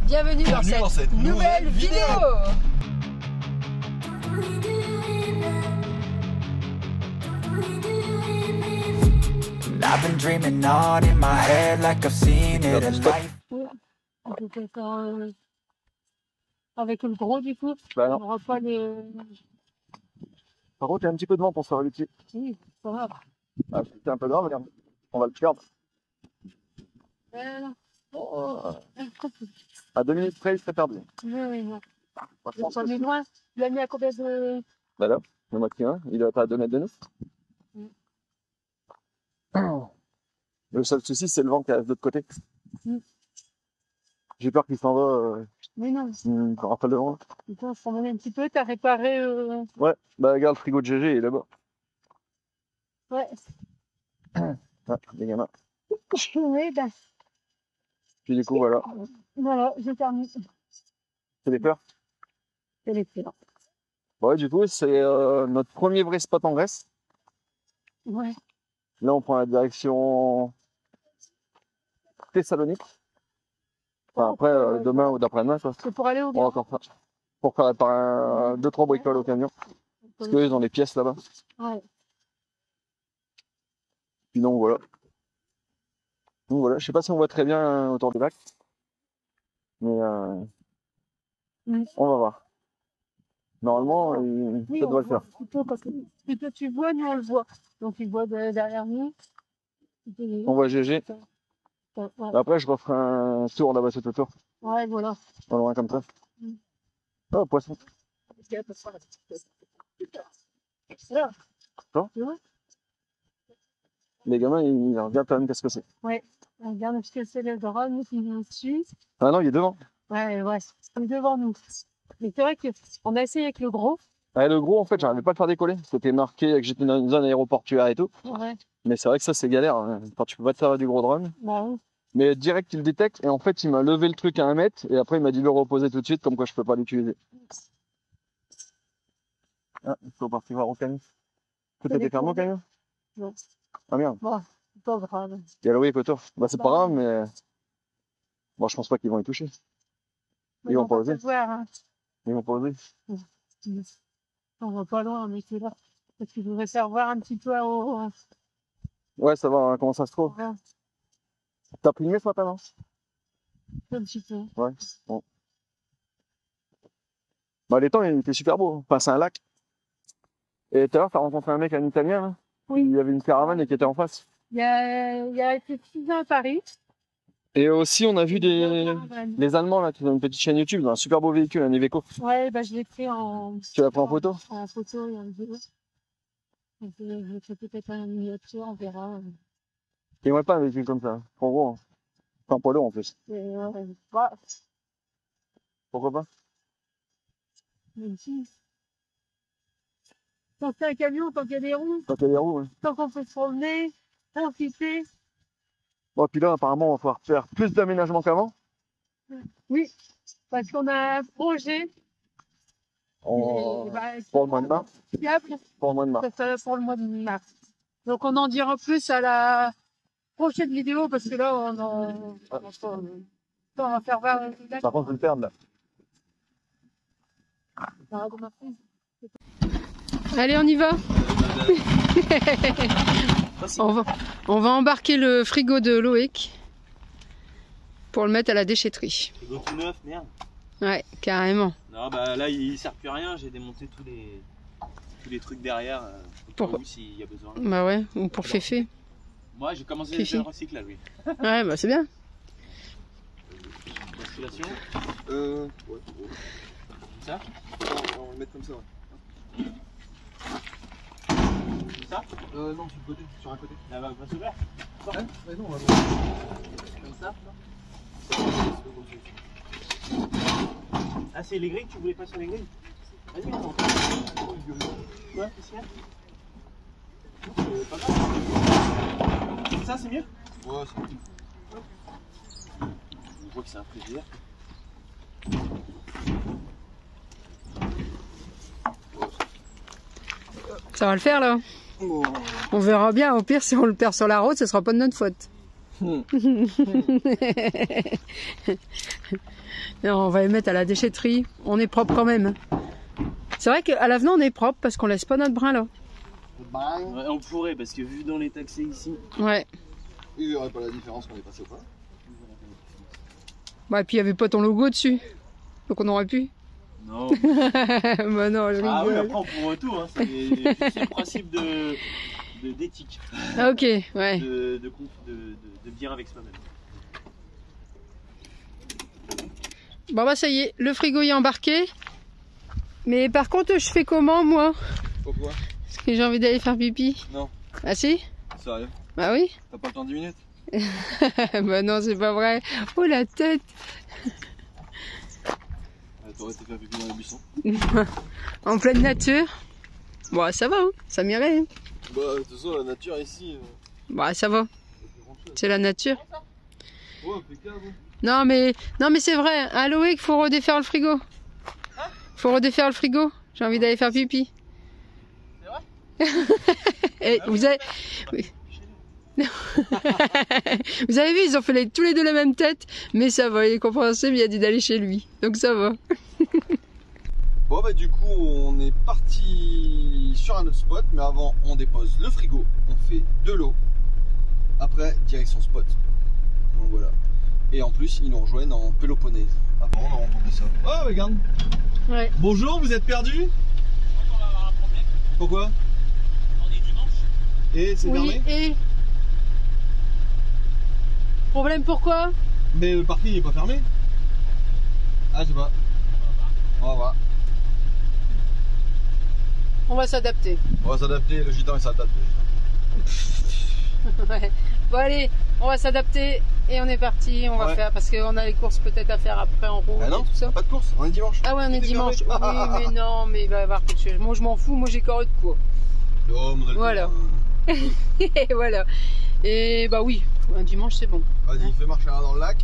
bienvenue dans cette nouvelle vidéo. I've been dreaming on in my head like I've seen it in life. Avec le gros du coup, Bah on non. n'aura pas les... Par contre, il y a un petit peu de vent pour se faire le pied. Oui, ça va. Ah, c'est un peu grave, regarde. On va le perdre. Oh. À 2 minutes près, il serait perdu. Oui, Moi, je il pense pas que mis c'est- loin. Tu l'as mis à combien de... Bah là, le moitié 1, il doit pas à 2 mètres de nous. Le seul souci, c'est le vent qui est de l'autre côté. Mm. J'ai peur qu'il s'en va. Mais non, Qu'on rappelle le vent. il faut s'en aller un petit peu, t'as réparé... Ouais, bah regarde le frigo de GG, il est là-bas. Ouais. Ah, les gamins. Oui, ben, Puis du coup, voilà. voilà, j'ai terminé. C'est les peurs. C'est l'excellent. Ouais, du coup, c'est notre premier vrai spot en Grèce. Ouais. Là, on prend la direction Thessalonique. Enfin, après, demain ou d'après-demain, quoi. C'est pour aller au On va gars. encore faire. Pour faire réparer 2-3 bricoles au camion. Parce qu'eux, ils ont les pièces là-bas. Ouais. Puis donc, voilà. Donc voilà, je sais pas si on voit très bien autour du lac. Mais on va voir. Normalement, Oui, ça on doit le voit faire. plutôt parce que toi tu vois, nous on le voit. Donc il voit derrière nous. On voit GG. Ouais, Après, je referai un tour là-bas tout autour. ouais, voilà. Pas loin comme ça. Mm. Oh, poisson. Là. Bon. Tu vois? Les gamins, ils regardent quand même qu'est-ce que c'est. Ouais. Regarde ce que c'est le drone, nous qui nous suit. Ah non, il est devant. Ouais, ouais, c'est devant nous. Mais c'est vrai qu'on a essayé avec le gros. Ah, le gros, en fait, j'arrivais pas à le faire décoller. C'était marqué que j'étais dans une zone aéroportuaire et tout. Ouais. Mais c'est vrai que ça, c'est galère. Hein, quand tu peux pas te servir du gros drone. Bah oui. Mais direct, il le détecte. Et en fait, il m'a levé le truc à 1 mètre. Et après, il m'a dit de le reposer tout de suite. Comme quoi, je peux pas l'utiliser. Ah, il faut partir voir au camion. Tout était fermé au camion? Non. Ah merde. Bon, c'est pas grave. Il y a le oui autour. Bah, c'est pas grave, mais. Bon, je pense pas qu'ils vont y toucher. Ils vont pas va oser. te voir, hein. Ils vont pas oser. On va pas loin, mais c'est là. Parce que je voudrais faire voir un petit peu au... Ouais, ça va, hein, comment ça se trouve. Ouais, T'as primé ce matin, non? un petit peu. Ouais. Bon. Bah, les temps, il était super beau. Enfin, c'est un lac. Et tout à l'heure, t'as rencontré un mec, un Italien, là? Oui. Il y avait une caravane et qui était en face. Il a été 6 ans à Paris. Et aussi, on a vu des Ouais, les Allemands, là, qui ont une petite chaîne YouTube, ils ont un super beau véhicule, un Iveco. bah je l'ai pris Tu l'as pris en photo? en photo et en vidéo. Donc, je fais peut-être une miniature, on verra. Ils n'aimeraient pas un véhicule comme ça. Trop gros. Hein. Enfin, un poids lourd en plus. Bah, Pourquoi pas? même si. Quand c'est un camion, tant qu'il y a des roues, Quand il y a des roues, ouais. tant qu'on peut se promener, profiter. Bon, puis là, apparemment, on va pouvoir faire plus d'aménagement qu'avant. Oui, parce qu'on a un projet. Et, bah, Pour le mois de mars. fiable. Pour le mois de mars. Ça sera pour le mois de mars. Donc on en dira plus à la prochaine vidéo parce que là on va faire voir. Par contre, je vais le perdre là. Allez, on y va. on va embarquer le frigo de Loïc pour le mettre à la déchetterie. Frigo tout neuf, merde. Ouais, carrément. Non, bah là il sert plus à rien, j'ai démonté tous les trucs derrière Pour- pour s'il y a besoin. Bah ouais, ou pour Féfé. Moi j'ai commencé Fifi. le recyclage, oui. Ouais, bah c'est bien. Installation, Ouais. comme ça, On va le mettre comme ça. Ouais. comme ça. Non, sur le côté, sur un côté. Là va s'ouvrir. Ouais, non, on va Comme ça. Ah c'est les grilles, tu voulais pas sur les grilles? Vas-y, attends. Ouais, c'est bien. C'est pas grave. Comme ça c'est mieux? Ouais, c'est cool. On voit que c'est un frigidaire. Ça va le faire là. On verra bien, au pire si on le perd sur la route, ce sera pas de notre faute. Non, on va les mettre à la déchetterie. On est propre quand même. C'est vrai qu'à l'avenant, on est propre parce qu'on laisse pas notre brin là. Ouais, on pourrait, parce que vu dans les taxis ici. Ouais. Il n'y aurait pas la différence qu'on est passé ou pas. Bah, et puis il n'y avait pas ton logo dessus. Donc on aurait pu. Non. Bah non, je Ah oui, rigole. après on pourrait tout, hein. C'est le principe d'éthique. Ah, ok, ouais. De bien avec soi-même. Bon bah ça y est, le frigo y est embarqué. Mais par contre, je fais comment moi? Pourquoi? Parce que j'ai envie d'aller faire pipi. Non. Ah si? Sérieux? Bah oui. T'as pas le temps de 10 minutes? Bah non, c'est pas vrai. Oh la tête. T'aurais été faire pipi dans les buissons. En pleine nature. Bon, ça va, hein, ça m'irait. Bah, de toute façon, la nature ici. Bah ça va. C'est la nature. Ouais, impeccable. Non mais c'est vrai. À Loïc, faut redéfaire le frigo. Faut redéfaire le frigo. J'ai envie d'aller faire pipi. C'est vrai? Et vous avez... Vous avez vu, ils ont fait tous les deux la même tête, mais ça va, il est compréhensible, il a dit d'aller chez lui, donc ça va. Bon bah du coup on est parti sur un autre spot, mais avant on dépose le frigo, on fait de l'eau, après direction spot. Donc voilà. Et en plus ils nous rejoignent en Péloponnèse. Ah bon, on a rencontré ça. Oh regarde. Ouais. Bonjour, vous êtes perdu? On va avoir un problème. Pourquoi? On est dimanche. Et c'est Oui, fermé? et... Problème pourquoi? Mais le parking n'est pas fermé? Ah je sais pas. On va voir. On va s'adapter. On va s'adapter, le gitan il s'adapte. Ouais. Bon allez, on va s'adapter et on est parti, on va Ouais. faire, parce qu'on a les courses peut-être à faire après en route Ah et non, tout ça. pas de course, on est dimanche. Ah ouais, on est Tout dimanche. fermé. Oui, mais non, mais il va y avoir quelque chose. Moi je m'en fous, moi j'ai corps de quoi. Oh, mon Voilà. Alto, Et voilà. Et bah oui, un dimanche c'est bon. Vas-y, fais marcher un dans le lac.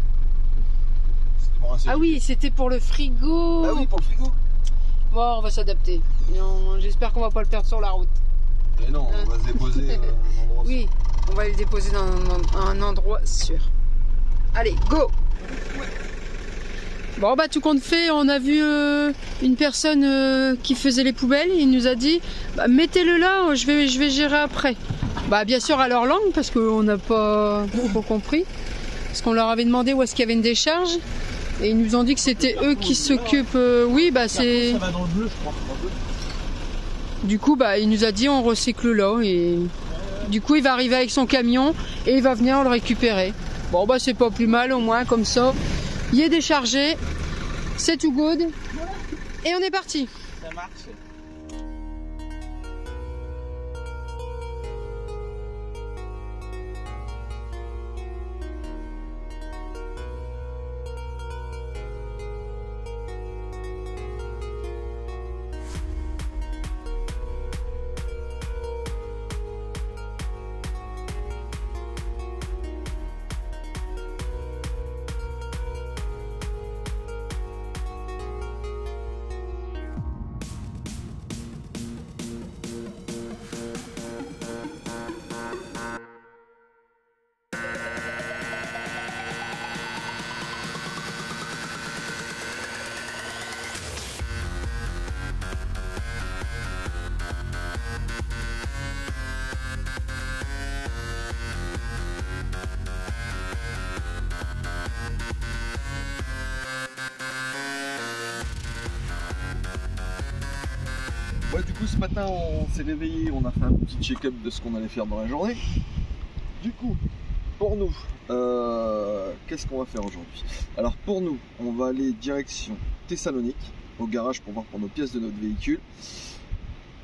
C'était pour un Ah CG. oui, c'était pour le frigo. Ah oui, pour le frigo. Bon, on va s'adapter. J'espère qu'on va pas le perdre sur la route. Et non, on va se déposer à un endroit. Oui, on va le déposer dans un endroit sûr. Allez, go! Bon, bah, tout compte fait, on a vu une personne qui faisait les poubelles. Il nous a dit, bah, mettez-le là, je vais gérer après. Bah, bien sûr, à leur langue, parce qu'on n'a pas trop compris. Parce qu'on leur avait demandé où est-ce qu'il y avait une décharge. Et ils nous ont dit que c'était eux qui s'occupent. Oui, bah, c'est. Ça va dans le bleu, je crois. Du coup, bah, il nous a dit on recycle là et du coup il va arriver avec son camion et il va venir le récupérer. Bon bah c'est pas plus mal, au moins comme ça, il est déchargé, c'est tout good et on est parti. Ça marche. Ouais, du coup, ce matin, on s'est réveillé, on a fait un petit check-up de ce qu'on allait faire dans la journée. Du coup, pour nous, qu'est-ce qu'on va faire aujourd'hui? Alors, pour nous, on va aller direction Thessalonique, au garage pour voir pour nos pièces de notre véhicule.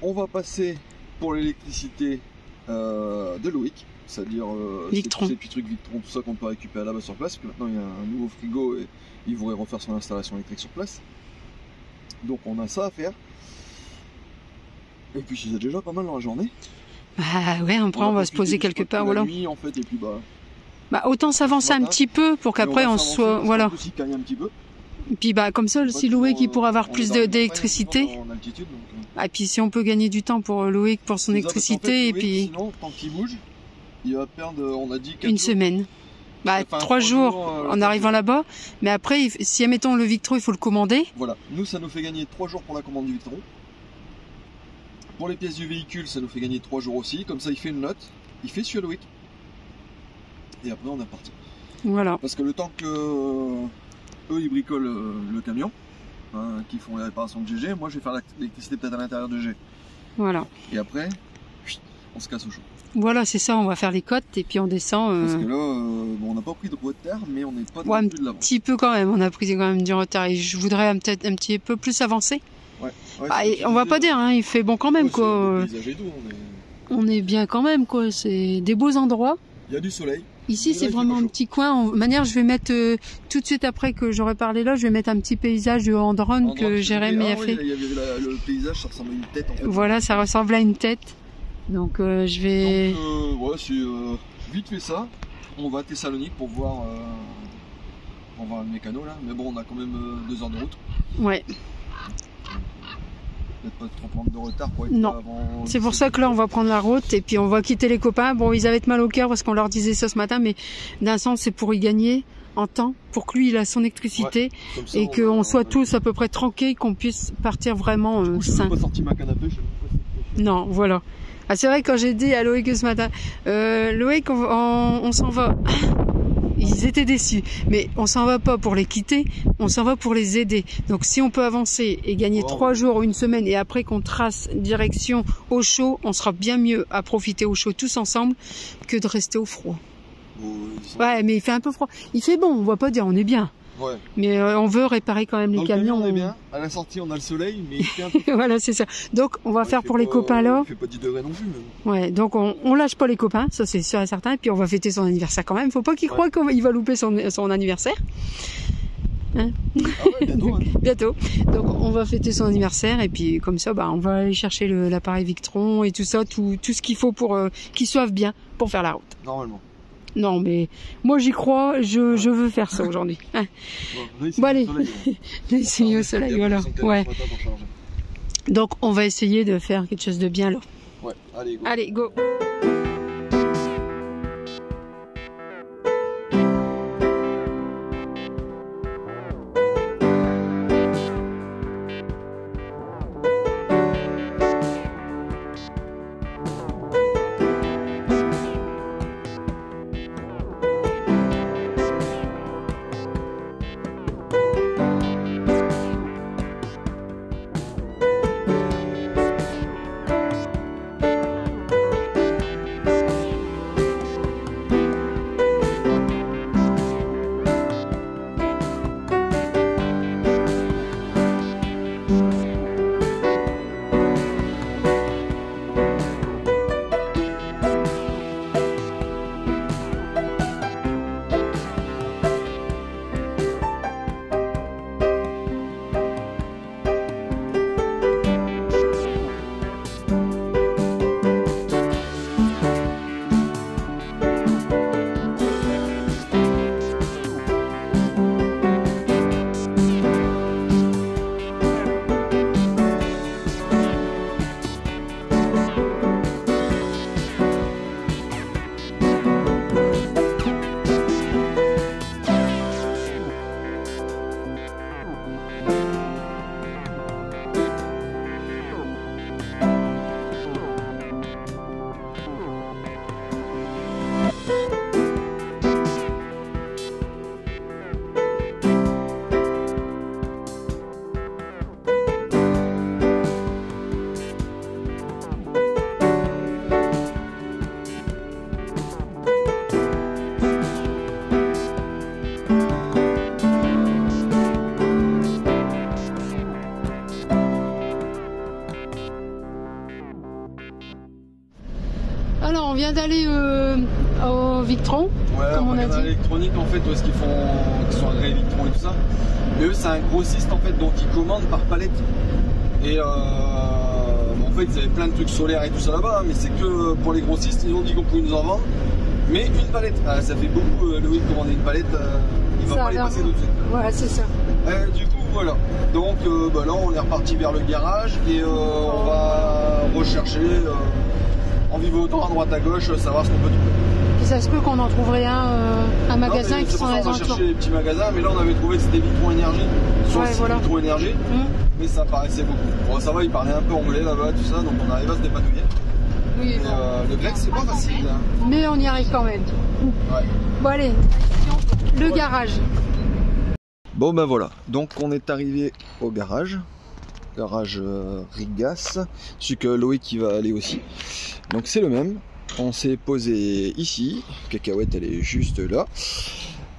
On va passer pour l'électricité de Loïc, c'est-à-dire Victron. ces petits trucs Victron, tout ça qu'on peut récupérer là-bas sur place, parce que maintenant il y a un nouveau frigo et il voudrait refaire son installation électrique sur place. Donc on a ça à faire. Et puis c'est déjà pas mal dans la journée. Bah ouais, après on va se poser quelque part, voilà. Nuit, en fait, et puis Bah autant s'avancer un Matin. petit peu pour qu'après on soit, voilà. Aussi cailler un petit peu. Et puis bah comme ça, si Loïc il pourra avoir plus d'électricité. En altitude, donc, Ah, et puis si on peut gagner du temps pour Loïc pour son c'est ça, parce qu'en électricité fait, et Loïc, puis sinon, tant qu'il bouge, il va perdre, on a dit 4 une jours. semaine. Bah, Enfin, 3 jours en arrivant là-bas. Mais après, si admettons le Victron, il faut le commander. Voilà, nous ça nous fait gagner 3 jours pour la commande du Victron. Pour les pièces du véhicule, ça nous fait gagner 3 jours aussi. Comme ça, il fait une note, il fait sur le week. Et après, on est parti. Voilà. Parce que le temps que eux ils bricolent le camion, hein, qui font les réparations de GG, moi je vais faire l'électricité peut-être à l'intérieur de G. Voilà. Et après, on se casse au chaud. Voilà, c'est ça, on va faire les côtes et puis on descend. Parce que là, bon, on n'a pas pris de retard, mais on n'est pas Ouais, dans un plus de l'avant. petit peu quand même, on a pris quand même du retard et je voudrais peut-être un petit peu plus avancer. Ouais. Bah, on va pas dire, hein, il fait bon quand même, quoi. Le paysage est doux, On est bien quand même, quoi. C'est des beaux endroits. il y a du soleil. Ici, Mais là, c'est il fait vraiment pas un chaud. petit coin. En manière, je vais mettre tout de suite après que j'aurai parlé là, je vais mettre un petit paysage de Andron En que droite, Jérémy a oui, fait. il y avait le paysage, ça ressemble à une tête en fait. Voilà, ça ressemble à une tête. Donc, je vais. Donc, ouais, c'est vite fait ça. On va à Thessalonique pour voir le mécano là. Mais bon, on a quand même 2 heures de route. Ouais. Peut-être pas trop prendre de retard pour être Non. avant. C'est pour ça que là, on va prendre la route et puis on va quitter les copains. Bon, ils avaient mal au cœur parce qu'on leur disait ça ce matin, mais d'un sens, c'est pour y gagner en temps, pour que lui, il a son électricité Comme ça, et qu'on soit va- tous à peu près tranquilles, qu'on puisse partir vraiment Je n'ai sain. pas sorti ma canne à pêche. Non, voilà. Ah, c'est vrai, quand j'ai dit à Loïc ce matin, Loïc, on s'en va. Ils étaient déçus. Mais on s'en va pas pour les quitter, on s'en va pour les aider. Donc si on peut avancer et gagner 3 jours ou une semaine et après qu'on trace direction au chaud, on sera bien mieux à profiter au chaud tous ensemble que de rester au froid. Ouais, mais il fait un peu froid. Il fait bon, on va pas dire, on est bien. Ouais. Mais on veut réparer quand même Dans les le camions. camion, on est bien. À la sortie, on a le soleil, mais il fait un peu. Voilà, c'est ça. Donc on va Ouais, faire il fait pour les pas- copains là. Il fait pas 10 degrés non plus. Mais... Ouais, donc on lâche pas les copains, ça c'est sûr et certain. Et puis on va fêter son anniversaire quand même. Faut pas qu'il croie qu'il va louper son anniversaire. Hein? Ah ouais, bientôt. Hein. Bientôt. Donc on va fêter son anniversaire et puis comme ça, bah on va aller chercher l'appareil Victron et tout ça, tout ce qu'il faut pour qu'il soive bien pour faire la route. Normalement. Non, mais moi j'y crois, je veux faire ça aujourd'hui. Hein. Bon, là, Bon, allez. le soleil, hein. C'est mieux au soleil, voilà. Ouais. Donc on va essayer de faire quelque chose de bien là. Ouais, allez, go. Allez, go. Alors on vient d'aller au Victron, Ouais, comme on a regarde dit. l'électronique en fait, où est-ce qu'ils sont agréés Victron et tout ça. Mais eux, c'est un grossiste en fait, donc ils commandent par palette. Et en fait, ils avaient plein de trucs solaires et tout ça là-bas, mais c'est que pour les grossistes, ils ont dit qu'on pouvait nous en vendre. Mais une palette, ça fait beaucoup. Loïc commander une palette, il va Ça pas a les l'air passer bon. tout de suite. Ouais, c'est ça. Du coup, voilà. Donc là, on est reparti vers le garage et on va rechercher en vivotant à droite à gauche, savoir ce qu'on peut trouver. Puis ça se peut qu'on en trouverait un magasin non, qui sont on les va alentours. chercher les petits magasins, mais là on avait trouvé que c'était Vitron Énergie. Sur Ouais, le site voilà. Vitron Énergie, mais ça paraissait beaucoup. Bon, ça va, ils parlaient un peu anglais là-bas, tout ça, donc on arrive à se dépatouiller. Oui, Et, bon. le grec, c'est pas facile. Hein. Mais on y arrive quand même. Ouais. Bon allez, le garage. Bon ben voilà, donc on est arrivé au garage Rigas, celui que Loïc va aller aussi. Donc c'est le même, on s'est posé ici, Cacahuète elle est juste là.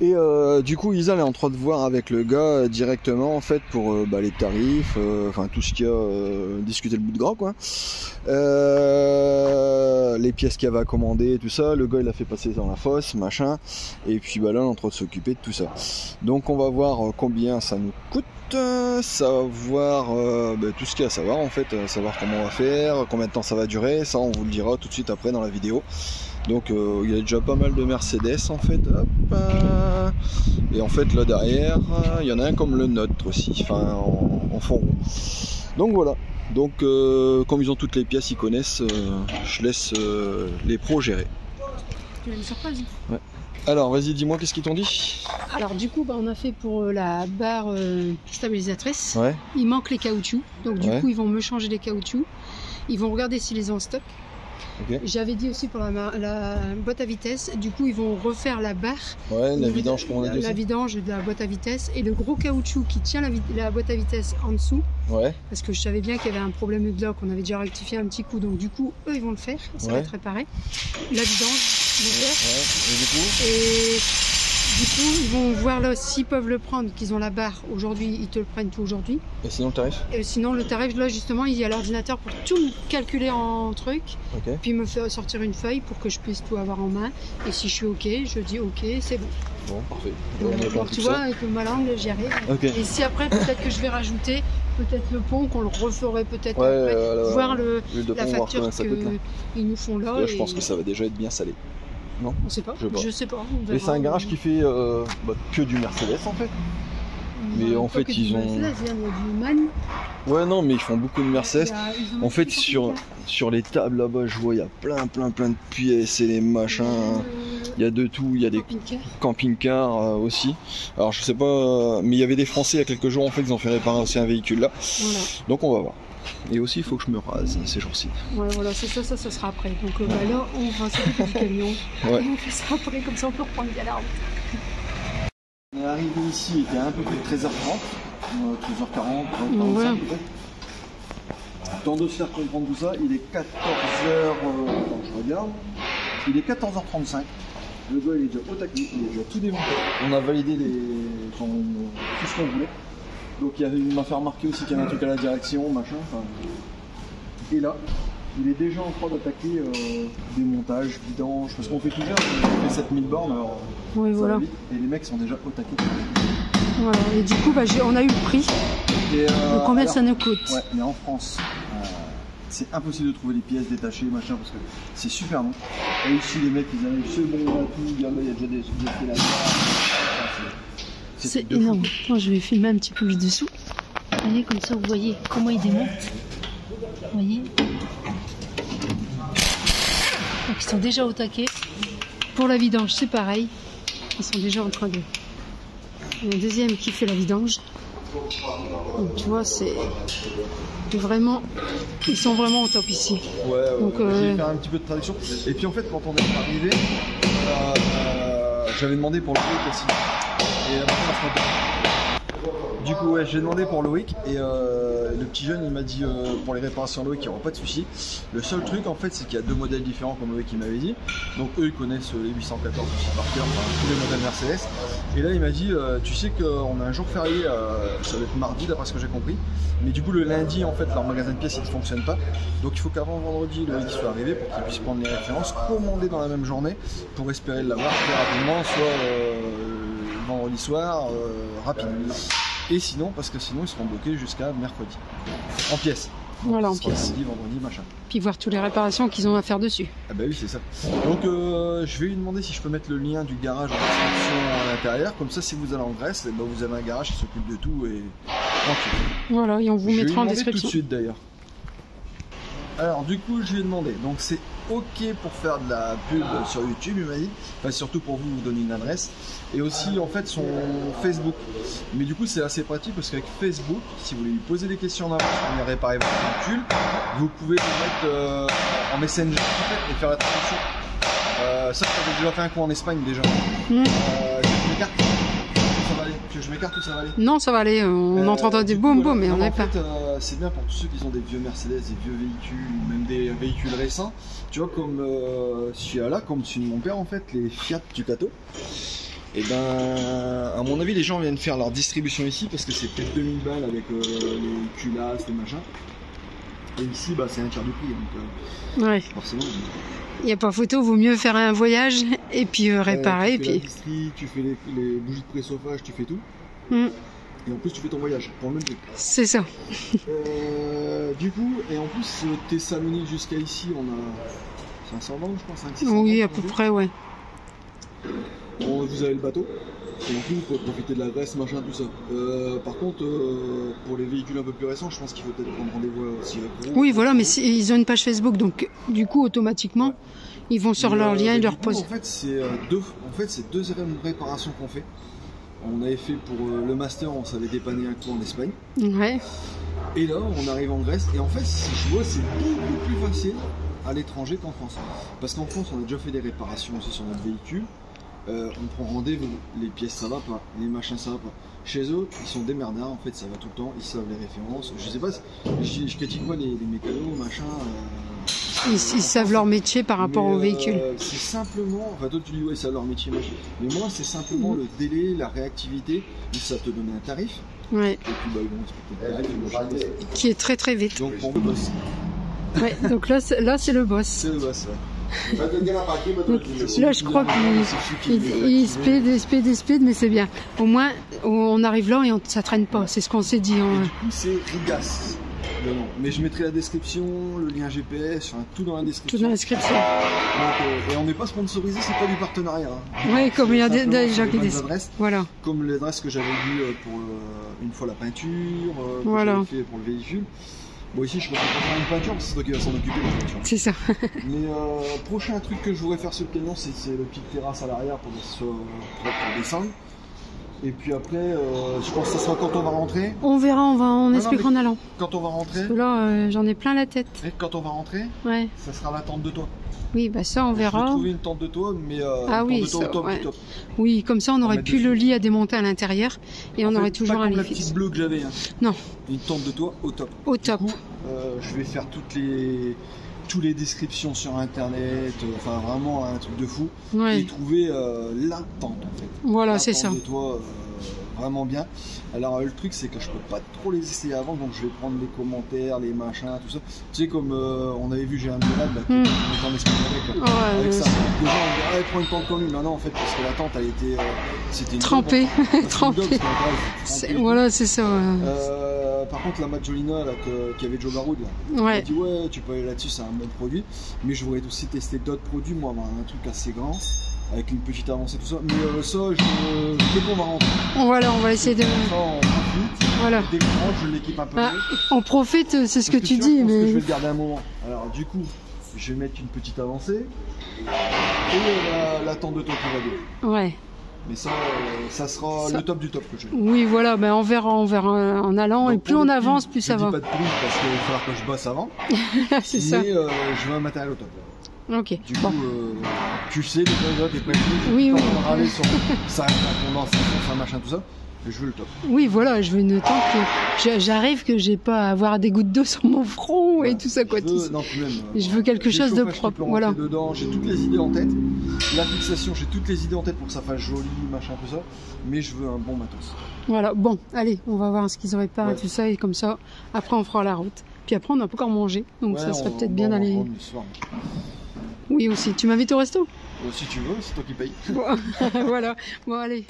Et du coup Isa elle est en train de voir avec le gars directement en fait pour les tarifs, enfin tout ce qu'il y a, discuter le bout de gras quoi. Les pièces qu'il y avait à commander, tout ça, le gars il a fait passer dans la fosse, machin, et puis là on est en train de s'occuper de tout ça. Donc on va voir combien ça nous coûte, savoir tout ce qu'il y a à savoir en fait, savoir comment on va faire, combien de temps ça va durer, ça on vous le dira tout de suite après dans la vidéo. Donc il y a déjà pas mal de Mercedes en fait, hop, et en fait là derrière il y en a un comme le nôtre aussi, enfin en fond rond. Donc voilà, donc comme ils ont toutes les pièces, ils connaissent, je laisse les pros gérer. Tu as une surprise. Ouais. Alors vas-y dis-moi qu'est-ce qu'ils t'ont dit. Alors du coup on a fait pour la barre stabilisatrice. Ouais. Il manque les caoutchoucs, donc du Ouais. coup ils vont me changer les caoutchoucs. Ils vont regarder s'ils les ont en stock. Ok. J'avais dit aussi pour la boîte à vitesse, du coup ils vont refaire la barre. Ouais, la vidange comme on a dit La aussi. vidange de la boîte à vitesse et le gros caoutchouc qui tient la boîte à vitesse en dessous. Ouais. Parce que je savais bien qu'il y avait un problème de lock, on avait déjà rectifié un petit coup, donc du coup eux ils vont le faire, ça va Ouais. être réparé. La vidange, ils vont faire. Ouais. Et du coup. Et du coup, ils vont voir là s'ils peuvent le prendre, qu'ils ont la barre aujourd'hui, ils te le prennent tout aujourd'hui. Et sinon le tarif. Et sinon, le tarif, là justement, il y a l'ordinateur pour tout calculer en truc, Ok. puis me faire sortir une feuille pour que je puisse tout avoir en main. Et si je suis OK, je dis OK, c'est bon. Bon, parfait. Donc tu vois, avec ma langue, j'y arrive. Ok. Et si après, peut-être que je vais rajouter peut-être le pont, qu'on le referait peut-être Ouais, après, voir l'huile de la pont, voir facture combien ça coûte, là. qu'ils nous font là. Là, je et pense que ça va déjà être bien salé. Non. On sait pas. Je sais pas. Je sais pas. on Et verra. c'est un garage qui fait que du Mercedes en fait. Mais en fait, ils ont- Il y a du Man. Ouais non mais ils font beaucoup de Mercedes. Il y a- ils ont En fait mis sur les tables là-bas je vois il y a plein de pièces et les machins. Il y a de tout, il y a des camping-car. camping-cars aussi. Alors je sais pas, mais il y avait des Français il y a quelques jours en fait ils ont fait réparer aussi un véhicule là. Voilà. Donc on va voir. Et aussi il faut que je me rase ces jours-ci. Ouais, voilà, c'est ça sera après. Donc là, on va s'occuper du camion. Ouais. On fait ça après, comme ça on peut reprendre bien la route. On est arrivé ici, il était un peu plus de 13h30, 13h40, 45 Ouais. peut-être. Tant de se faire comprendre tout ça, il est 14h, attends, je regarde, il est 14h35. Le gars il est déjà au taquet, il est déjà tout démonté. On a validé tout ce qu'on voulait. Donc il m'a fait remarquer aussi qu'il y avait un truc à la direction, machin. Enfin. Et là, il est déjà en train d'attaquer démontage, vidange, parce qu'on fait tout bien, on fait 7000 bornes, alors Oui, ça voilà. va vite. Et les mecs sont déjà au taquet. Voilà. Et du coup, on a eu le prix. Et, Donc combien alors, ça nous coûte? Ouais, mais en France, c'est impossible de trouver des pièces détachées, machin, parce que c'est super long. Et ici, les mecs, ils arrivent, c'est bon, là, tout, il y a déjà des effets là. C'est énorme. Moi, je vais filmer un petit peu le dessous. Vous voyez, comme ça, vous voyez comment il démonte. Vous voyez? Donc, ils sont déjà au taquet. Pour la vidange, c'est pareil. Ils sont déjà en train de... Il y a un deuxième qui fait la vidange. Donc, tu vois, c'est vraiment... Ils sont vraiment au top ici. Ouais, Donc, j'ai fait un petit peu de traduction. Et puis en fait, quand on est arrivé, j'avais demandé pour le Loïc aussi. Et du coup, ouais, j'ai demandé pour Loïc et le petit jeune il m'a dit pour les réparations Loïc il n'y aura pas de souci. Le seul truc en fait c'est qu'il y a deux modèles différents comme Loïc il m'avait dit. Donc eux ils connaissent les 814 aussi par cœur, enfin, tous les modèles Mercedes. Et là il m'a dit tu sais qu'on a un jour férié, ça va être mardi d'après ce que j'ai compris. Mais du coup le lundi en fait leur magasin de pièces il ne fonctionne pas. Donc il faut qu'avant vendredi Loïc soit arrivé pour qu'il puisse prendre les références, commander dans la même journée pour espérer l'avoir très rapidement, soit vendredi soir, rapide. Et sinon, parce que sinon ils seront bloqués jusqu'à mercredi. En pièces. Donc, Voilà, en soit pièces. Samedi, vendredi, machin. Puis voir toutes les réparations qu'ils ont à faire dessus. Ah bah oui, c'est ça. Donc je vais lui demander si je peux mettre le lien du garage en description à l'intérieur. Comme ça, si vous allez en Grèce, bah, vous avez un garage qui s'occupe de tout et tranquille. Voilà, et on vous Je vais lui mettra en demander tout de description. suite d'ailleurs. Alors du coup, je lui ai demandé. Donc c'est ok pour faire de la pub sur YouTube, il m'a dit. Enfin, surtout pour vous donner une adresse. Et aussi en fait son Facebook. Mais du coup c'est assez pratique parce qu'avec Facebook, si vous voulez lui poser des questions en avance pour venir réparer votre véhicule, vous pouvez le mettre en Messenger en fait, et faire la traduction. Ça j'avais déjà fait un coup en Espagne déjà. Je m'écarte. Ça va aller. Je m'écarte ou ça va aller? Non, ça va aller. On entend des boum boum, mais on n'est pas. En fait, c'est bien pour tous ceux qui ont des vieux Mercedes, des vieux véhicules, ou même des véhicules récents. Tu vois, comme celui-là, comme celui de mon père, en fait, les Fiat Ducato. Et ben, à mon avis, les gens viennent faire leur distribution ici parce que c'est peut-être 2000 balles avec les culasses, les machins. Et ici, bah, c'est un quart du prix, donc Ouais. forcément. Il n'y a pas photo, vaut mieux faire un voyage et puis réparer. Tu fais Et la puis... distri, tu fais les bougies de préchauffage, tu fais tout. Mm. Et en plus, tu fais ton voyage pour le même prix. C'est ça. Du coup, et en plus, Thessalonique jusqu'à ici, on a 500 bandes, je pense, 500 Oui, bandes, à peu près, ouais. Bon, vous avez le bateau. Et en plus, vous pouvez profiter de la Grèce, machin, tout ça. Par contre, pour les véhicules un peu plus récents, je pense qu'il faut peut-être prendre rendez-vous aussi avec vous. Oui, voilà, mais ils ont une page Facebook, donc du coup, automatiquement, ils vont sur leur lien et leur posent. En fait, c'est deux réparations qu'on fait. On avait fait pour le master, on s'avait dépanné un coup en Espagne. Ouais. Et là, on arrive en Grèce. Et en fait, je vois, c'est beaucoup plus facile à l'étranger qu'en France. Parce qu'en France, on a déjà fait des réparations aussi sur notre véhicule. On prend rendez-vous, les pièces ça va pas, les machins ça va pas. Chez eux, ils sont démerdards en fait, ça va tout le temps, ils savent les références. Je sais pas, je critique pas les mécanos, machin. Ils savent leur métier par rapport au véhicule. C'est simplement, enfin toi tu dis ouais, ils savent leur métier, machin. Mais moi, c'est simplement le délai, la réactivité, ça te donne un tarif. Ouais. Et puis bah, ils vont expliquer le tarif, Qui est très très vite. donc pour le boss. Ouais, donc là c'est le boss. C'est le boss, ouais. Donc, là, je crois qu'il speed, mais c'est bien. Au moins, on arrive là et ça traîne pas. C'est ce qu'on s'est dit. Et du coup, c'est Rigas, le nom. Mais je mettrai la description, le lien GPS, enfin, tout dans la description. Tout dans la description. Donc, et on n'est pas sponsorisé, c'est pas du partenariat. Hein. Oui, comme il y a des gens qui disent. disent. Voilà. Comme l'adresse que j'avais vue pour une fois la peinture, que voilà. j'avais fait pour le véhicule. Bon, ici, je ne peux pas faire une peinture, parce que c'est toi qui vas s'en occuper de la peinture. C'est ça. Mais prochain truc que je voudrais faire sur le camion, c'est le petite terrasse à l'arrière pour qu'il soit propre pour descendre. Et puis après, je pense que ça sera quand on va rentrer. On verra, on expliquera en allant. Quand on va rentrer. Parce que là, j'en ai plein la tête. Et quand on va rentrer, ouais. Ça sera la tente de toit. Oui, bah ça, on verra. Je vais trouver une tente de toit, mais ah oui, tente de toit ça, au top ouais. du top. Oui, comme ça, on aurait pu le lit à démonter à l'intérieur et on aurait toujours pas un comme lit la fixe. petite bleue que j'avais. Hein. Non. Une tente de toit au top. Au top. Du coup, je vais faire toutes les descriptions sur internet, enfin vraiment un truc de fou. Ouais. Et trouver la tente en fait. Voilà, c'est ça. La tente de toit, vraiment bien. Alors le truc c'est que je peux pas trop les essayer avant, donc je vais prendre les commentaires, les machins, tout ça. Tu sais comme on avait vu, j'ai un malade là, qui est en Espagne avec ça. Les gens on dit prends une tente comme lui, non en fait parce que la tente elle était c'était trempée, trempée. Voilà, c'est ça. Par contre la Majolina là qui avait Joe Baroud là, ouais. elle dit ouais tu peux aller là-dessus, c'est un bon produit, mais je voudrais aussi tester d'autres produits, moi avoir un truc assez grand. Avec une petite avancée, tout ça. Mais ça, dès qu'on va rentrer. Voilà, on va essayer de. Ça, on profite. Voilà. Dès qu'on rentre, je l'équipe un peu mieux. On profite, c'est ce que tu dis. Mais... que je vais le garder un moment. Alors, du coup, je vais mettre une petite avancée. Et la tente de toit qui va bien. Ouais. Mais ça sera le top du top que je vais. Oui, voilà, ben on verra en allant. Donc, et plus on avance, plus ça va. Je dis pas de prix parce qu'il va falloir que je bosse avant. C'est ça. Mais je veux un matériel au top. Ok. Du coup, tu sais, des prêts. Oui, oui. Râler sur ça, la condensation, ça, machin, tout ça. Je veux le top. Oui, voilà, je veux une tente que j'arrive que j'ai pas à avoir des gouttes d'eau sur mon front voilà. Et tout ça quoi. Je veux quelque chose de propre. Voilà. Dedans, j'ai toutes les idées en tête. La fixation, j'ai toutes les idées en tête pour que ça fasse joli, machin, tout ça. Mais je veux un bon matos. Voilà. Bon, allez, on va voir ce qu'ils auraient pas et tout ça et comme ça. Après, on fera la route. Puis après, on n'a pas encore mangé, donc ça serait peut-être bien d'aller. Oui aussi. Tu m'invites au resto? Si tu veux, c'est toi qui paye. Bon, voilà. Bon, allez.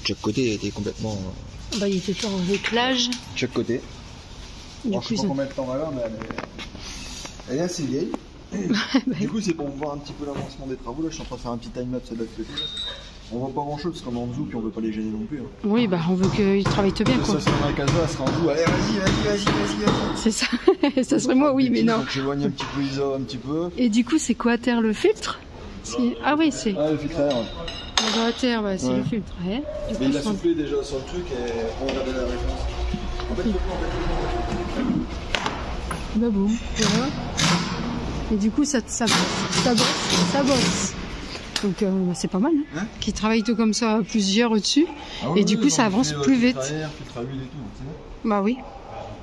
chaque côté était complètement. Bah, il était en réglage. Chaque côté. Du Alors, coup, je sais ils pas ont- combien de temps elle a, mais elle est assez vieille. Bah, Du coup, c'est pour voir un petit peu l'avancement des travaux. Là, je suis en train de faire un petit time-lapse de l'autre côté. On voit pas grand-chose parce qu'on est en dessous, puis on veut pas les gêner non plus. Hein. oui, bah, on veut qu'ils travaillent bien, quoi. Ça serait ma casa, elle serait en dessous. Allez, vas-y. C'est ça. Ça serait moi, oui, mais non. Donc, j'éloigne un petit peu Isa, un petit peu. Et du coup, c'est quoi à terre, le filtre? Ah oui, c'est. Ah, le filtre à air. Dans la terre, bah, c'est Ouais. le filtre. Ouais. Du Mais coup, il a sans- soufflé déjà sur le truc et on regardait la réponse. En fait, Bah bon, voilà. Et du coup, ça bosse. Donc, bah, c'est pas mal. Hein. Hein, Qui travaille tout comme ça, plusieurs au-dessus. Et du coup, ça avance plus vite. Filtre à air, filtre à huile et tout, donc c'est bon. Bah oui.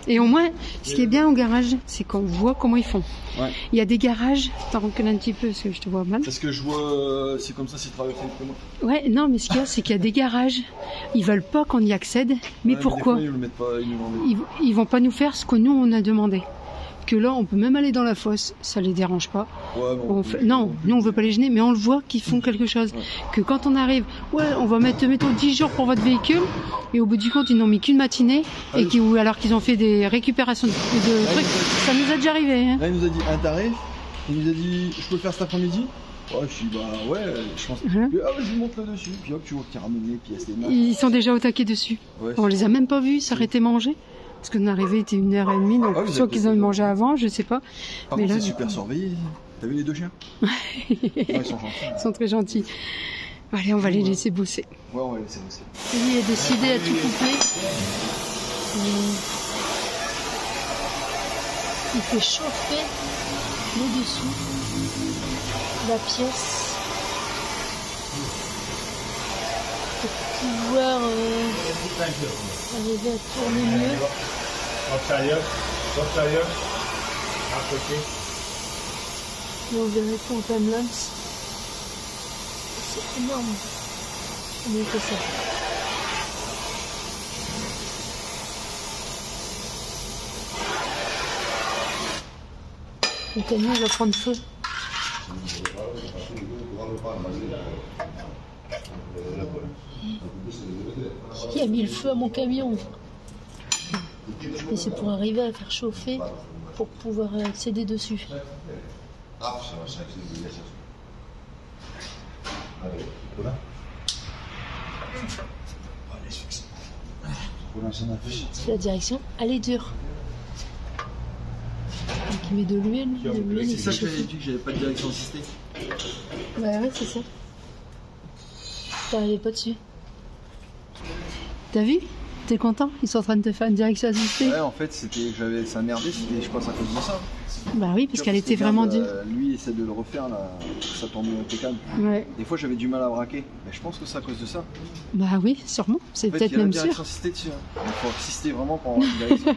Et au moins, ce qui est bien au garage, c'est qu'on voit comment ils font. Ouais. Il y a des garages, t'en recules un petit peu parce que je te vois mal. Parce que je vois, c'est comme ça, c'est travaillé avec moi. Ouais, non, mais ce qu'il y a, c'est qu'il y a des garages, ils veulent pas qu'on y accède. Mais Ouais, pourquoi? des fois, ils nous le mettent pas, ils nous l'enlèvent. Ils vont pas nous faire ce que nous on a demandé. Que là, on peut même aller dans la fosse, ça les dérange pas. Ouais, bon, Non, nous on veut pas les gêner, mais on le voit qu'ils font quelque chose. Ouais. Que quand on arrive, ouais, on va mettre mettons 10 jours pour votre véhicule, et au bout du compte, ils n'ont mis qu'une matinée, Ah oui. ou alors qu'ils ont fait des récupérations de trucs. Ça nous a déjà arrivé. Hein. Là, il nous a dit un tarif, il nous a dit, je peux le faire cet après-midi? Ouais, je dis, bah ouais, je pense. Hein. Puis, ah, je lui montre là-dessus, puis hop, tu vois qu'il ramène les pièces, les mains. Ils sont déjà au taquet dessus. Ouais, On les a même pas vus s'arrêter manger. Parce que notre arrivée était 1h30, donc Ah, vous soit avez qu'ils ont peut-être- mangé avant, je sais pas. Par mais contre, là, c'est du super coup- surveillé. T'as vu les deux chiens? Ouais, ils sont gentils. Ils sont très gentils. Allez, on va les laisser bosser. Ouais, on va laisser bosser. Lui a décidé à tout couper. Il fait chauffer le dessous, la pièce, pour pouvoir arriver à tourner mieux. Et on verrait tout en timelapse. C'est énorme. Combien il fait ça? Le camion va prendre feu. Qui a mis le feu à mon camion? Et c'est pour arriver à faire chauffer pour pouvoir accéder dessus. C'est la direction, elle est dure. Donc il met de l'huile, C'est il ça fait que j'avais chauffer. dit que j'avais pas de direction assistée. Bah ouais, c'est ça. T'arrivais pas dessus. T'as vu? T'es content? Ils sont en train de te faire une direction assistée? Ouais, en fait, ça merdé, c'était, je pense, à cause de ça. Bah oui, parce Tu vois, qu'elle était que vraiment regarde, dure. Lui, il essaie de le refaire, là, ça tourne impeccable. Ouais. Des fois, j'avais du mal à braquer. Mais je pense que c'est à cause de ça. Bah oui, sûrement. C'est En fait, peut-être il y a la même direction sûr. assistée dessus. Hein. Il faut assister vraiment pour avoir une direction.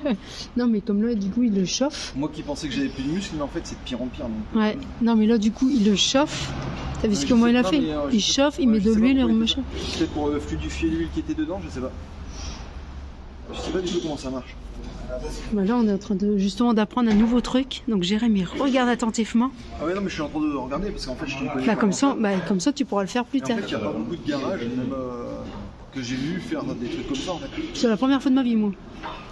Non, mais comme là, du coup, il le chauffe. Moi qui pensais que j'avais plus de muscles, mais en fait, c'est de pire en pire. Donc. Ouais. Non, mais là, du coup, il le chauffe. T'as vu Ouais, ce je comment sais il a pas, fait? mais, Il je sais chauffe, pas- il met je de sais pas l'huile et pourquoi il machin. fait ça. Peut-être pour fluidifier l'huile qui était dedans, je sais pas. Je sais pas du tout comment ça marche. Bah là, on est en train de justement d'apprendre un nouveau truc. Donc Jérémy regarde attentivement. Ah ouais, non, mais je suis en train de regarder parce qu'en fait, je ne connais Bah pas. comme ça, tu pourras le faire plus Et en tard. fait, il n'y a pas beaucoup de garages, même que j'ai vu faire des trucs comme ça en fait. C'est la première fois de ma vie, moi.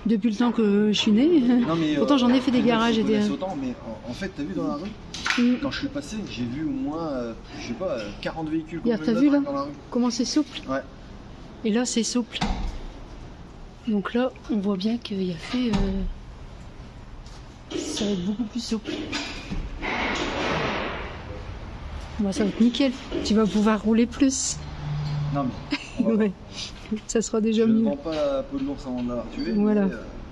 Depuis le temps que je suis née. Non, mais, Pourtant, j'en ai fait des les mecs garages se et des. connaissent autant, mais en fait, t'as vu dans la rue, Mm. quand je suis passé, j'ai vu au moins, je sais pas, 40 véhicules Regarde, comme t'as le vu, nôtre là dans la rue. Comment c'est souple? Ouais. Et là, c'est souple. Donc là, on voit bien qu'il y a fait. Ça va être beaucoup plus souple. Bon, ça va être nickel. Tu vas pouvoir rouler plus. Non, mais on va Ouais. Ça sera déjà je ne mieux. vends pas la peau de l'ours avant de l'avoir tué. Voilà.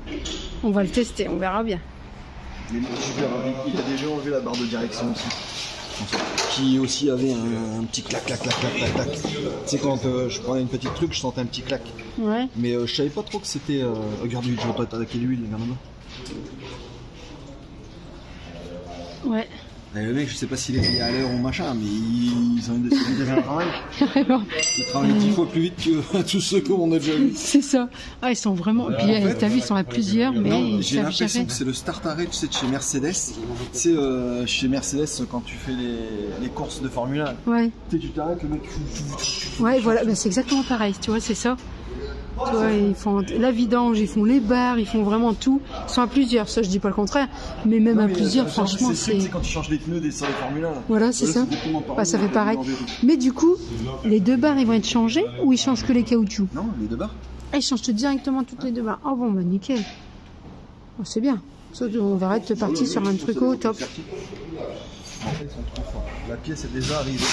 Mais, On va le tester, on verra bien. il est super rapide. Il a déjà enlevé la barre de direction aussi. Qui aussi avait un petit clac, clac, clac, clac, clac, clac. Tu sais, quand je prenais une petite truc, je sentais un petit clac. Ouais. Mais je savais pas trop que c'était. Regarde l'huile, je vais pas attaquer l'huile, regarde là-bas. Ouais. Le mec, je sais pas s'il est payé à l'heure ou machin, mais ils ont une décision de travail. Ils travaillent 10 fois plus vite que tous ceux qu'on a déjà vus. C'est ça. Ah, ils sont vraiment. Et puis, t'as vu, ils sont à plusieurs, mais non, ils j'ai savent l'impression gérer. que c'est le start arrêt, tu sais, de chez Mercedes. Tu sais, chez Mercedes, quand tu fais les courses de Formule 1, Ouais. tu sais, tu t'arrêtes, le mec. Ouais, voilà, ben, c'est exactement pareil, tu vois, c'est ça. Tu vois, ils font la vidange, ils font les barres, ils font vraiment tout. Ils sont à plusieurs, ça je dis pas le contraire, mais même à plusieurs, franchement, c'est. Quand tu changes les pneus sur les Formule 1. Voilà, c'est ça. exactement pareil. Bah, ça fait pareil. Mais du coup, les deux barres, ils vont être changés ou ils changent que les caoutchoucs? Non, les deux barres. Ah, ils changent directement toutes les deux barres. Oh bon, bah nickel. Oh, c'est bien. Ça, on va être parti sur un truc au top. En fait, ils sont trop forts. La pièce est déjà arrivée.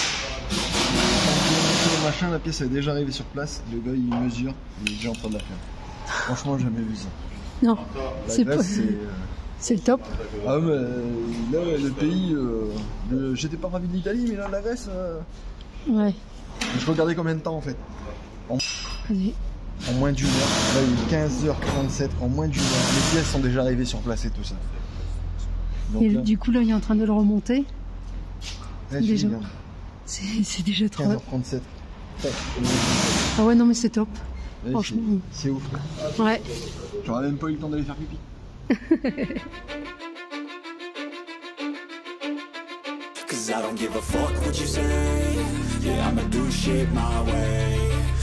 Le machin, la pièce est déjà arrivée sur place. Le gars, il mesure, il est déjà en train de la faire. Franchement, j'ai jamais vu ça. Non, La c'est Grèce, pas. c'est. C'est le top. Ah mais là, le pays, j'étais pas ravi de l'Italie, mais là, la Grèce, Ouais. je regardais combien de temps en fait. Vas-y. En moins d'une heure. Là, il est 15h47, en moins d'une heure. Les pièces sont déjà arrivées sur place et tout ça. Donc, Et là, du coup, là, il est en train de le remonter. là, je déjà. regarde. C'est déjà trop. 15h37. Ah ouais, non, mais c'est top. Ouais, Franchement. c'est ouf. Ouais. J'aurais même pas eu le temps d'aller faire pipi. Cause I don't give a fuck what you say. Yeah, I'ma do shit my way.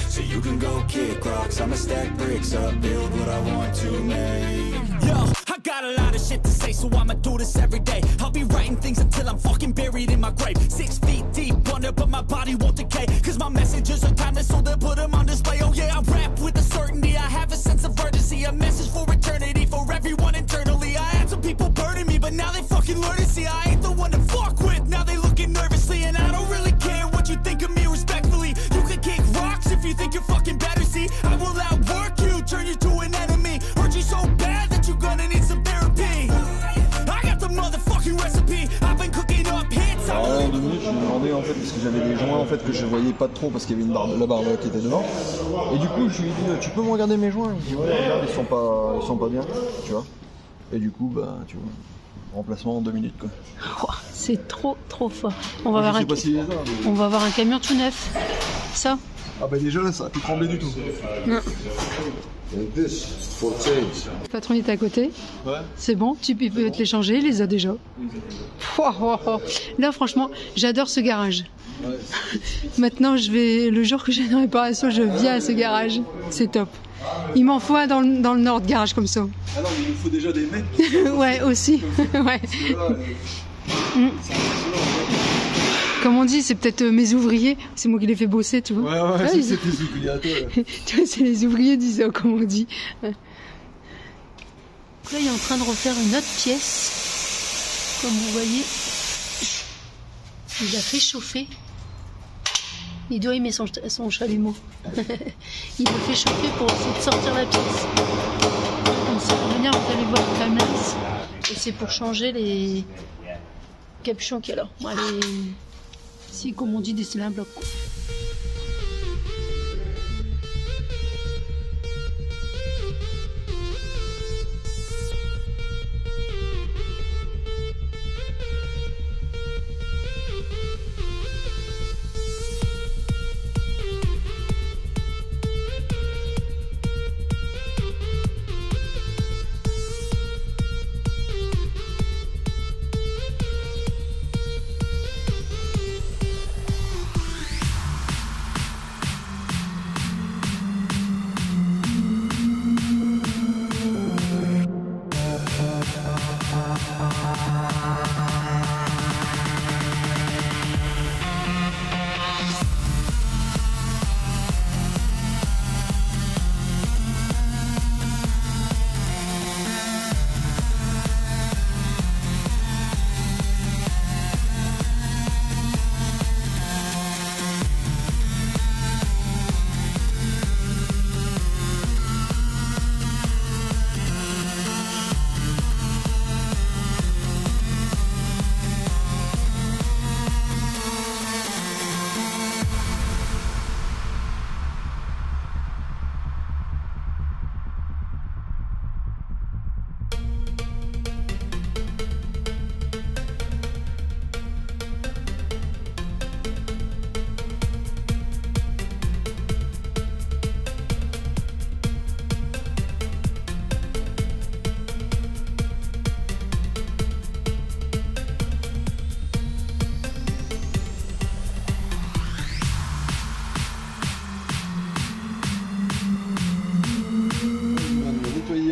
So you can go kick rocks, I'ma stack bricks up, build what I want to make. Yo, I got a lot of shit to say, so I'ma do this every day. I'll be writing things until I'm fucking buried in my grave. 6 feet deep under, but my body won't decay. Cause my messages are timeless, so they'll put them on display. Oh yeah, I rap with a certainty, I have a sense of urgency. A message for eternity, for everyone internally. I had some people burning me, but now they fucking learn to see I ain't the one to fuck with. Now they looking nervously, and I don't really care what you think of me respectfully. You can kick rocks if you think you're fucking better, see. I will outwork you, turn you to an enemy. Hurt you so bad that you're gonna need some therapy. I got the motherfucking recipe, I've been cooking up hits. Alors là, en 2 minutes, je me demandais en fait, parce que j'avais des joints en fait que je voyais pas trop parce qu'il y avait la barbe qui était devant. Et du coup, je lui ai dit, tu peux me regarder mes joints? Il me dit, ouais, regarde, ils sont pas bien, tu vois. Et du coup, bah, tu vois, remplacement en 2 minutes quoi. Oh, c'est trop fort. On va, Je avoir sais un... pas s'il est là, mais... On va avoir un camion tout neuf. Ça. Ah bah déjà là, ça a plus tremblé du tout. Non. And this for change. Le patron est à côté. Ouais. C'est bon, tu peux te les changer, il les a déjà. Là, franchement, j'adore ce garage. Ouais. Maintenant, le jour que j'ai une réparation, je viens à ce garage. C'est top. Il m'en faut un dans le nord de garage comme ça. Ah non, mais il nous faut déjà des mecs. Ouais, aussi. Ouais. Parce que là, c'est impressionnant. Comme on dit, c'est peut-être mes ouvriers. C'est moi qui les fais bosser, tu vois. Ouais, Ah, c'est ils- tes ouvriers à toi. Là. Tu vois, c'est les ouvriers d'ISO, comme on dit. Là, il est en train de refaire une autre pièce. Comme vous voyez, il a fait chauffer. Il doit aimer son chalumeau. Il a fait chauffer pour essayer de sortir la pièce. Comme ça, pour venir, vous allez voir le timelapse. Et c'est pour changer les capuchons qu'il y a là. Bon, si, comme on dit, dessiner un bloc, quoi.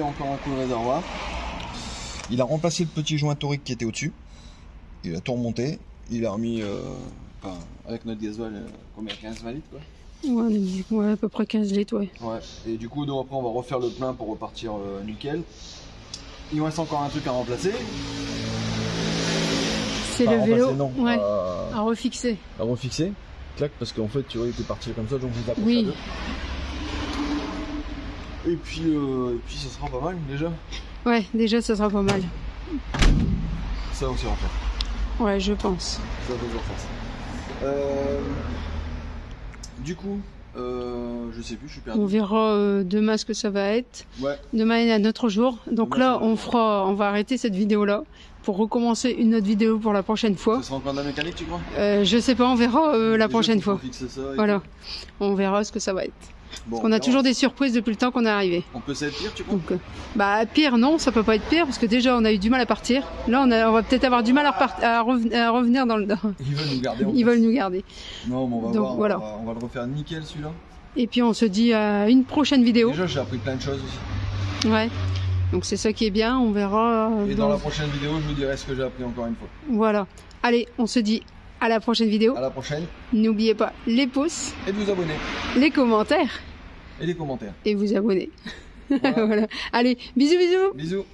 encore un coup de réservoir. Il a remplacé le petit joint torique qui était au-dessus. Il a tout remonté. Il a remis, avec notre gasoil, combien, 15-20 litres quoi. Ouais, à peu près 15 litres, ouais. Ouais, et du coup, donc, après, on va refaire le plein pour repartir nickel. Il me reste encore un truc à remplacer. C'est le vélo, non, ouais, à refixer. À refixer. Clac, parce qu'en fait, tu vois, il était parti comme ça, donc je vous approche Oui. à deux. Et puis ça sera pas mal déjà. Ouais, déjà, ça sera pas mal. Ça aussi, on va faire. Ouais, je pense. Ça va toujours faire ça. Du coup, je sais plus, je suis perdu. On verra demain ce que ça va être. Ouais. Demain est un autre jour. Donc Demain, là, on va arrêter cette vidéo-là pour recommencer une autre vidéo pour la prochaine fois. Ce sera encore de la mécanique, tu crois? Je sais pas, on verra la Déjà, prochaine faut fois. fixer ça et Voilà, on verra ce que ça va être. Bon, Parce qu'on a toujours des surprises depuis le temps qu'on est arrivé. On peut s'être pire, tu crois? Donc, pire, non, ça peut pas être pire parce que déjà on a eu du mal à partir. Là, on va peut-être avoir du mal à revenir dans le. Ils veulent nous garder. Ils veulent nous garder. Non, mais on va Donc, voir. voilà. On va le refaire nickel celui-là. Et puis on se dit à une prochaine vidéo. Déjà, j'ai appris plein de choses aussi. Ouais. Donc c'est ça qui est bien. On verra. Et dans la prochaine vidéo, je vous dirai ce que j'ai appris encore une fois. Voilà. Allez, on se dit à la prochaine vidéo. À la prochaine. N'oubliez pas les pouces, Et de vous abonner. les commentaires Et les commentaires. et vous abonner. Voilà. Voilà. Allez, bisous bisous. Bisous.